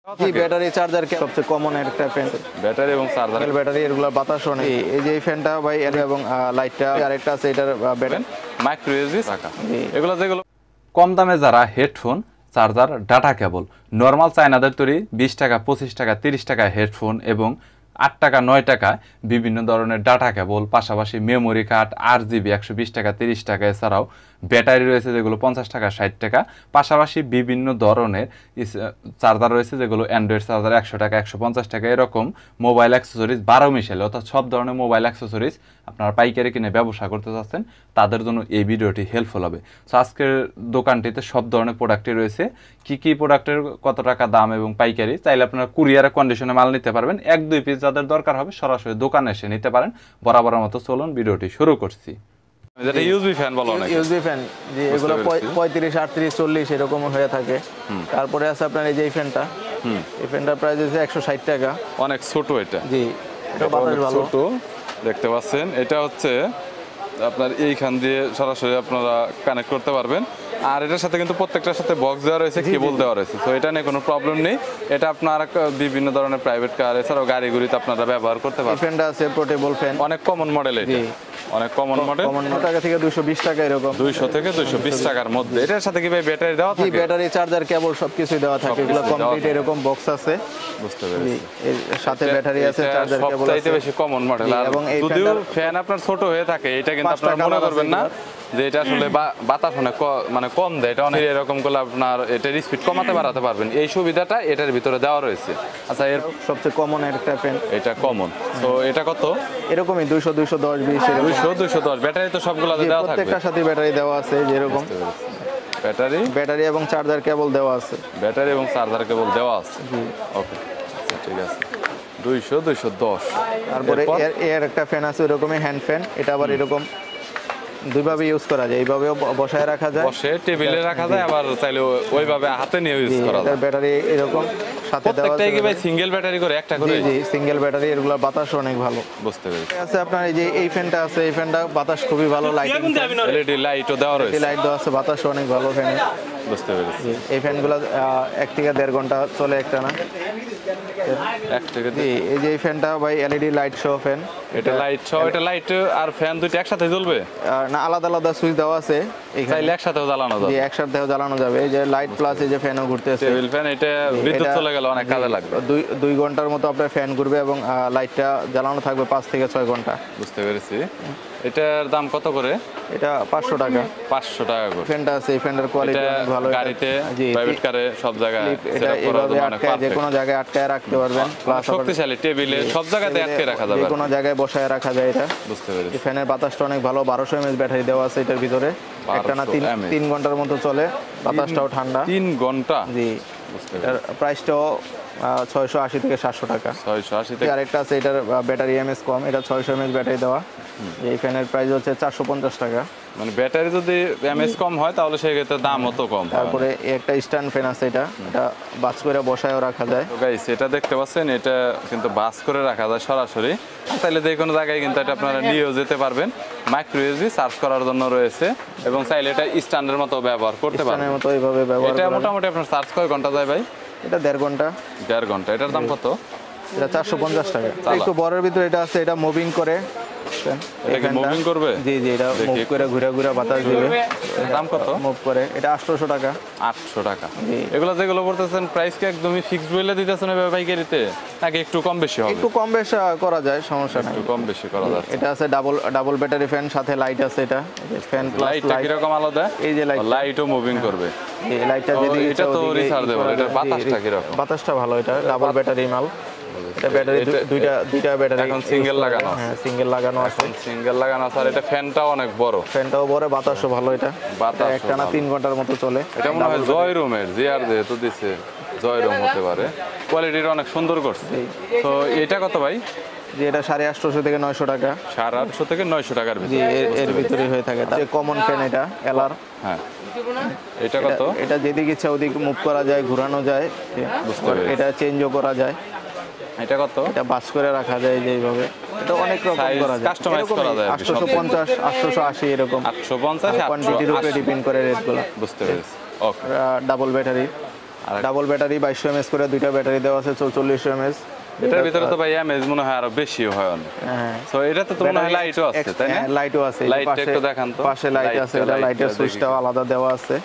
কি battery charger সবচেয়ে common একটা ফ্যান, ব্যাটারি এবং চার্জার ব্যাটারি এগুলো বাতাস অনেক। এই যে এই ফ্যানটা ভাই এবং লাইটটা আরেকটা আছে, এটার ব্যাটারি মাইক্রো ইউএসবি রাখা, এগুলো যেগুলো কম দামে যারা headphone charger data cable normal চায়নাদের তৈরি 20 টাকা 25 টাকা 30 টাকা হেডফোন এবং 8 টাকা 9 টাকা বিভিন্ন ধরনের ডাটা কেবল, পাশাপাশি মেমোরি কার্ড 8 GB 120 টাকা 30 টাকা, এছাড়াও ব্যাটারি রয়েছে যেগুলো 50 টাকা 60 টাকা, পাশাপাশি বিভিন্ন ধরনের চার্জার রয়েছে যেগুলো অ্যান্ড্রয়েড চার্জার 100 টাকা 150 টাকা, এরকম মোবাইল অ্যাক্সেসরিজ 12 মিশালে অর্থাৎ সব ধরনের মোবাইল অ্যাক্সেসরিজ আপনারা পাইকারি কিনে ব্যবসা করতে চাচ্ছেন তাদের জন্য এই ভিডিওটি হেল্পফুল হবে। সো আজকের দোকানটিতে সব ধরনের প্রোডাক্টই রয়েছে, কি প্রোডাক্টের কত টাকা দাম এবং পাইকারি, চাইলে আপনারা কুরিয়ারের কন্ডিশনে মাল নিতে পারবেন। 1-2 পিস যাদের দরকার হবে সরাসরি দোকানে এসে নিতে পারেন। বরাবরের মতো চলুন ভিডিওটি শুরু করছি। যেটা ইউএসবি ফ্যান বলা হয়, ইউএসবি ফ্যান, যে এগুলো 35 38 40 এরকম হয়ে থাকে। তারপরে আছে আপনার এই যে এই ফ্যানটা, এই ফ্যানটার প্রাইস হচ্ছে 160 টাকা। অনেক ছোট এটা, জি এটা বাতাস ভালো, ছোট দেখতে পাচ্ছেন। এটা হচ্ছে আপনার এইখান দিয়ে সরাসরি আপনারা কানেক্ট করতে পারবেন। আর এটার সাথে কিন্তু প্রত্যেকটার সাথে বক্স দেওয়া রয়েছে, কেবল দেওয়া রয়েছে, তো এটা নিয়ে কোনো প্রবলেম নেই। এটা আপনারা বিভিন্ন ধরনের প্রাইভেট কার এছাড়াও গাড়িগুলিতে আপনারা ব্যবহার করতে পারবেন। ফ্যানটা আছে পোর্টেবল ফ্যান, অনেক কমন মডেল, এটা অনেক কমন মডেল। 100 টাকা থেকে 220 টাকা এরকম, 200 থেকে 220 টাকার মধ্যে। এটার সাথে কি ভাই ব্যাটারি দেওয়া থাকে? ব্যাটারি চার্জার কেবল সবকিছু দেওয়া থাকে, এগুলো কমপ্লিট এরকম বক্স আছে। বুঝতে পেরেছি, এর সাথে ব্যাটারি আছে, চার্জার কেবল আছে। সবচাইতে বেশি কমন মডেল। আর যদিও ফ্যান আপনার ছোট হয়ে থাকে, এটা কিন্তু আপনারা মনে করবেন না যে এটা আসলে বাতাস অনেক মানে কম দেয়। এটা অনেক এরকম করলে আপনার এটার স্পিড কমাতে বাড়াতে পারবেন, এই সুবিধাটা এটার ভিতরে দেওয়া রয়েছে। আচ্ছা, এর সবচেয়ে কমন একটা ফ্যান, এটা কমন। তো এটা কত? এরকমই 200 210 20 200 ব্যাটারি তো সবগুলোতে দেওয়া থাকবে, প্রত্যেকটার সাথে ব্যাটারি দেওয়া আছে। যেরকম ব্যাটারি এবং চার্জার কেবল দেওয়া আছে, ব্যাটারি এবং চার্জার কেবল দেওয়া আছে। ওকে, ঠিক আছে। 200 210। তারপরে এর একটা ফ্যান আছে এরকমই হ্যান্ড ফ্যান, এটা আবার এরকম দুইভাবে ইউজ করা যায়, এইভাবেও বসায় রাখা যায়, বসে টেবিলে রাখা যায়, আবার চাইলে ওইভাবে হাতে নিয়ে ইউজ করা যায়। ব্যাটারি এরকম সাথে দেওয়া আছে। প্রত্যেকটাই কি ভাই সিঙ্গেল ব্যাটারি করে একটা করে? জি সিঙ্গেল ব্যাটারি, এগুলো বাতাস অনেক ভালো। বুঝতে পেরেছি। আছে আপনার এই যে এই ফ্যানটা আছে, এই ফ্যানটা বাতাস খুবই ভালো, এলইডি লাইটও দেওয়া রয়েছে, লাইট দেওয়া আছে, বাতাস অনেক ভালো ফ্যানে। বুঝতে পেরেছি। এই ফ্যানগুলো 1 থেকে 1.5 ঘন্টা চলে একটা না। 1 থেকে এই যে এই ফ্যানটা ভাই এলইডি লাইট সহ ফ্যান, এটা লাইট সহ, এটা লাইট আর ফ্যান দুটো একসাথে জ্বলবে না, আলাদা আলাদা সুইচ দেওয়া আছে এখানে, চাইলে একসাথেও জ্বালানো যাবে। একসাথেও জ্বালানো যাবে। এই যে লাইট প্লাস এই যে ফ্যানও ঘুরতেছে, টেবিল ফ্যান, এটা বিদ্যুৎ চলে গেলে অনেক কাজে লাগবে। 2 ঘন্টার মতো আপনার ফ্যান ঘুরবে এবং লাইটটা জ্বালানো থাকবে 5 থেকে 6 ঘন্টা। বুঝতে পেরেছি। এটার দাম কত করে? এটা 500 টাকা। 500 টাকা করে ফ্যানটা আছে, এই ফ্যানের কোয়ালিটি অনেক ভালো। গাড়িতে, প্রাইভেট কারে সব জায়গায় এটা সেটআপ করার জন্য অনেক যে পারফেক্ট। কোনো জায়গায় আটকায় রাখতে পারবেন, প্লাস শক্তিশালী, টেবিলে সব জায়গাতে আটকে রাখা যাবে, যে কোনো জায়গায় বসায় রাখা যায় এটা। বুঝতে পেরেছি। এই ফ্যানের বাতাসটা অনেক ভালো, 1200 mAh ব্যাটারি দেওয়া আছে এটার ভিতরে, একটা না 3 ঘন্টার মতো চলে, বাতাসটাও ঠান্ডা। 3 ঘন্টা? জি। এটার প্রাইসটাও 680 থেকে 700 টাকা। 680 থেকে। আরেকটা আছে, এটার ব্যাটারি এমএস কম, এটা 600 mAh ব্যাটারি দেওয়া। এই ফ্যানের প্রাইস হচ্ছে 450 টাকা। মানে ব্যাটারি যদি এমএস কম হয় তাহলে সেই ক্ষেত্রে দামও তো কম। তারপরে একটা স্ট্যান্ড ফ্যান আছে, এটা বাস করে বসায়ও রাখা যায়। তো গাইস, এটা দেখতে পাচ্ছেন, এটা কিন্তু বাস করে রাখা যায় সরাসরি, তাইলে যে কোনো জায়গায় কিন্তু এটা আপনারা নিয়েও যেতে পারবেন। মাইক্রো ইউএসবি চার্জ করার জন্য রয়েছে এবং চাইলে এটা স্ট্যান্ডের মতো ব্যবহার করতে পারবেন। স্ট্যান্ডের মতো এইভাবে ব্যবহার এটা করা যায়। মোটামুটি আপনার চার্জ কয় ঘন্টা যায় ভাই? এটা 1.5 ঘন্টা। 1.5 ঘন্টা। এটার দাম কত? এটা 450 টাকা। একটু বড়ের ভিতরে এটা আছে, এটা মুভিং করে। এটা কি মুভিং করবে? জি এটা মুভ করে ঘুরে ঘুরে বাতাস দিবে। দাম কত? মুভ করে, এটা 800 টাকা। 800 টাকা। এগুলো যেগুলো বলতেছেন প্রাইস কি একদমই ফিক্সড বলে দিতেছেন এভাবে পাইকারিতে, নাকি একটু কম বেশি হবে? একটু কম বেশি করা যায়, সমস্যা নাই, একটু কম বেশি করা যায়। এটা আছে ডাবল ব্যাটারি ফ্যান, সাথে লাইট আছে। এটা ফ্যান প্লাস লাইটটা কি রকম আলাদা? এই যে লাইটও মুভিং করবে। এই লাইটটা যদি এটা তো রিচার্জেবল, এটা বাতাসটা কি রকম? বাতাসটা ভালো, এটা ডাবল ব্যাটারি মাল। এটা ব্যাটারি দুইটা ব্যাটারি এখন সিঙ্গেল লাগানো আছে। হ্যাঁ সিঙ্গেল লাগানো আছে, সিঙ্গেল লাগানো আছে। আর এটা ফ্যানটাও অনেক বড়, ফ্যানটাও বড়, বাতাসও ভালো। এটা একটা না 3 ঘন্টার মতো চলে। এটা মনে হয় জয় রুমের, জিআর যেহেতু দিছে জয় রুম হতে পারে। কোয়ালিটিটা অনেক সুন্দর করছে। তো এটা কত ভাই? যে এটা 850 থেকে 900 টাকা। 850 থেকে 900 টাকার জি ভিতরে এর ভিতরে হয়ে থাকে। যে কমন ফ্যান, এটা এলআর। হ্যাঁ, এটা কত? এটা যেদিকে ইচ্ছা ওদিকে মুভ করা যায়, ঘোরানো যায়, এটা চেঞ্জও করা যায়। এটা কত? এটা বাস করে রাখা যায় যে এইভাবে, এটা অনেক রকম করা যায়, কাস্টমাইজ করা যায়। 850 880 এরকম, 850 কোয়ান্টিটির উপরে ডিপেন্ড করে রেটগুলো। বুঝতে পেরেছি। Okay, double battery. Double battery 2200 mAh করে দুইটা ব্যাটারি দেওয়া আছে 4400 mAh। এটার ভিতরে তো ভাই এমএজ মনে হয় আরো বেশি হয় অনেক। হ্যাঁ সো এটাতে তো মনে হয় লাইটও আছে তাই না? লাইটও আছে, এই লাইটটা পাশে একটু দেখান তো। পাশে লাইট আছে, এটা লাইটের সুইচটাও আলাদা দেওয়া আছে।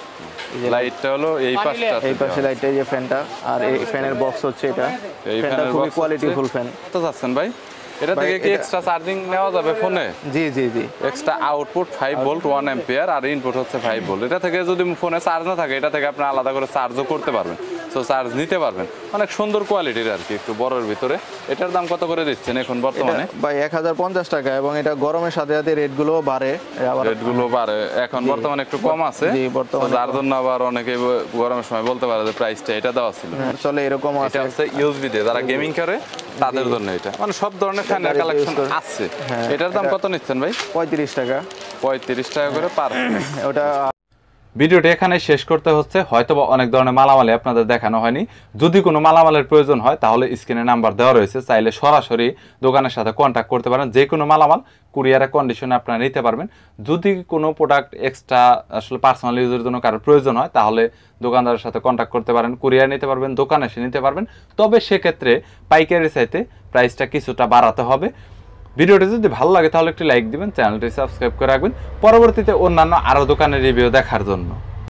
লাইটটা হলো এই পাশটা, এই পাশে লাইটটা, এই যে ফ্যানটা, আর এই ফ্যানের বক্স হচ্ছে এটা। এই ফ্যানটা ফ্যানের খুবই box কোয়ালিটিফুল ফ্যান। তো যাচ্ছেন ভাই এটা ভাই, থেকে কি এটা- এক্সট্রা চার্জিং নেওয়া যাবে ফোনে? জি জি জি। এক্সট্রা আউটপুট 5 ভোল্ট 1 অ্যাম্পিয়ার আর ইনপুট হচ্ছে 5 ভোল্ট। এটা থেকে যদি ফোনে চার্জ না থাকে এটা থেকে আপনি আলাদা করে চার্জও করতে পারবেন, সো চার্জ নিতে পারবেন। অনেক সুন্দর কোয়ালিটির আর কি, একটু বড়র ভিতরে। এটার দাম কত করে দিচ্ছেন এখন বর্তমানে? ভাই 1050 টাকা, এবং এটা গরমের সাথে সাথে রেটগুলো বাড়ে। আবার রেটগুলো বাড়ে এখন বর্তমানে একটু কম আছে, জি, বর্তমানে তো যার জন্য আবার অনেকে গরমের সময় বলতে পারে যে প্রাইসটা এটা দেওয়া ছিল। চলে এরকম এটা আছে। হচ্ছে ইউএসবি দিয়ে যারা গেমিং করে তাদের জন্য এটা, মানে সব ধরনের ফ্যানের গাড়িতে কালেকশন use করে। আছে। হ্যাঁ, এটার দাম এটা- কত নিচ্ছেন ভাই? 35 টাকা 35 টাকা করে পার পিস। ওটা। ভিডিওটি এখানে শেষ করতে হচ্ছে, হয়তোবা অনেক ধরনের মালামালি আপনাদের দেখানো হয়নি। যদি কোনো মালামালের প্রয়োজন হয় তাহলে স্ক্রিনে নাম্বার দেওয়া রয়েছে, চাইলে সরাসরি দোকানের সাথে কন্ট্যাক্ট করতে পারেন। যে কোনো মালামাল কুরিয়ারের কন্ডিশনে আপনারা নিতে পারবেন। যদি কোনো প্রোডাক্ট এক্সট্রা আসলে পার্সোনাল ইউজের জন্য কারোর প্রয়োজন হয় তাহলে দোকানদারের সাথে কন্ট্যাক্ট করতে পারেন, কুরিয়ার নিতে পারবেন, দোকানে এসে নিতে পারবেন। তবে সেক্ষেত্রে পাইকারি চাইতে প্রাইসটা কিছুটা বাড়াতে হবে। ভিডিওটি যদি ভালো লাগে তাহলে একটি লাইক দিবেন, চ্যানেলটি সাবস্ক্রাইব করে রাখবেন পরবর্তীতে অন্যান্য আরও দোকানের রিভিউ দেখার জন্য।